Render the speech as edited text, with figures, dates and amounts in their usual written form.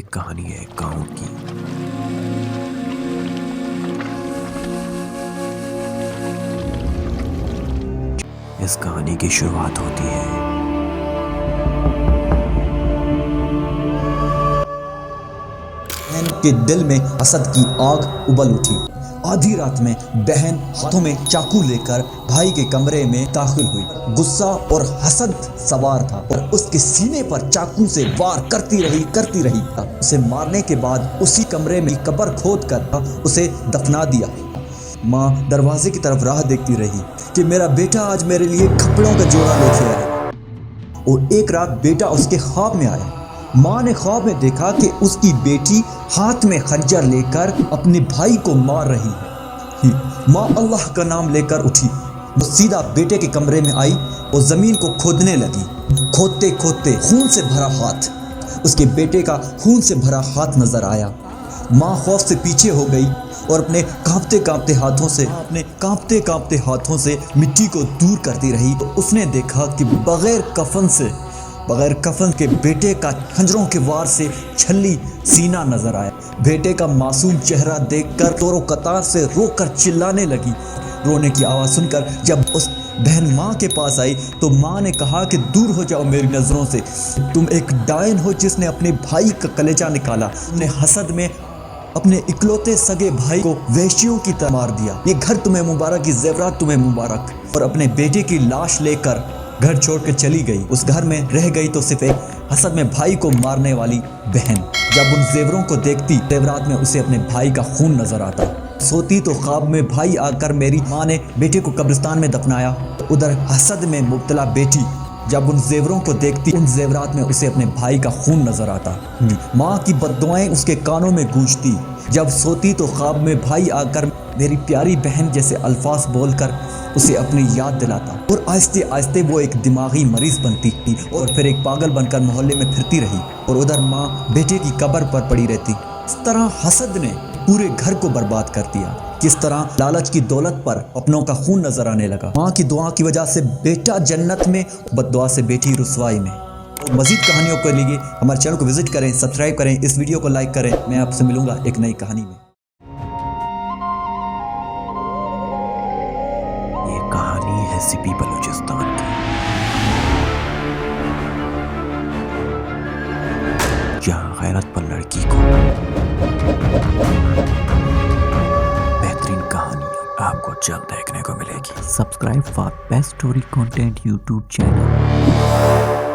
ایک کہانی ہے گاؤں کی۔ اس کہانی کی شروعات ہوتی ہے بہن کے دل میں حسد کی آگ ابل اٹھی۔ آدھی رات میں بہن ہاتھوں میں چاقو لے کر بھائی کے کمرے میں داخل ہوئی۔ غصہ اور حسد سوار تھا اور اس کے سینے پر چاقو سے وار کرتی رہی۔ اسے مارنے کے بعد اسی کمرے میں قبر کھود کر اسے دفنا دیا۔ ماں دروازے کی طرف راہ دیکھتی رہی کہ میرا بیٹا آج میرے لیے کپڑوں کا جوڑا لے کے آیا۔ اور ایک رات بیٹا اس کے خواب میں آیا۔ ماں نے خواب میں دیکھا کہ اس کی بیٹی ہاتھ میں خنجر لے کر اپنے بھائی کو مار رہی ہے۔ ماں اللہ کا نام لے کر اٹھی، وہ سیدھا بیٹے کے کمرے میں آئی اور زمین کو کھودنے لگی۔ کھودتے کھودتے خون سے بھرا ہاتھ، اس کے بیٹے کا خون سے بھرا ہاتھ نظر آیا۔ ماں خوف سے پیچھے ہو گئی اور اپنے کانپتے کانپتے ہاتھوں سے مٹی کو دور کرتی رہی۔ تو اس نے دیکھا کہ بغیر کفن کے بیٹے کا خنجروں کے وار سے چھلی سینہ نظر آیا۔ بیٹے کا معصوم چہرہ دیکھ کر طور و قطار سے رو کر چلانے لگی۔ رونے کی آواز سن کر جب اس بہن ماں کے پاس آئی تو ماں نے کہا کہ دور ہو جاؤ میری نظروں سے، تم ایک ڈائن ہو جس نے اپنے بھائی کا کلیجہ نکالا۔ تم نے حسد میں اپنے اکلوتے سگے بھائی کو وحشیوں کی طرح مار دیا۔ یہ گھر تمہیں مبارک، یہ زیورات تمہیں مبارک۔ اور اپنے بیٹے کی لاش لے کر گھر چھوڑ کے چلی گئی۔ اس گھر میں رہ گئی تو صرف ایک حسد میں بھائی کو مارنے والی بہن۔ جب ان زیوروں کو دیکھتی، زیورات میں اسے اپنے بھائی کا خون نظر آتا۔ سوتی تو خواب میں بھائی آ کر میری ماں نے بیٹے کو قبرستان میں دفنایا۔ ادھر حسد میں مبتلا بیٹی جب ان زیوروں کو دیکھتی، ان زیورات میں اسے اپنے بھائی کا خون نظر آتا۔ ماں کی بددعائیں اس کے کانوں میں گونجتی۔ جب سوتی تو خواب میں بھائی آ کر میری پیاری بہن جیسے الفاظ بول کر اسے اپنی یاد دلاتا، اور آہستہ آہستہ وہ ایک دماغی مریض بنتی اور پھر ایک پاگل بن کر محلے میں پھرتی رہی، اور ادھر ماں بیٹے کی قبر پر پڑی رہتی۔ اس طرح حسد نے پورے گھر کو برباد کر دیا۔ کس طرح لالچ کی دولت پر اپنوں کا خون نظر آنے لگا۔ ماں کی دعا کی وجہ سے بیٹا جنت میں، بد دعا سے بیٹی رسوائی میں۔ مزید کہانیوں کے لیے ہمارے چینل کو وزٹ کریں، سبسکرائب کریں، اس ویڈیو کو لائک کریں۔ میں آپ سے ملوں گا ایک نئی کہانی میں۔ یہ کہانی ہے سپی بلوچستان کی، جہاں غیرت پر لڑکی کو بہترین کہانی آپ کو جلد دیکھنے کو ملے گی۔ Subscribe for best story content YouTube channel.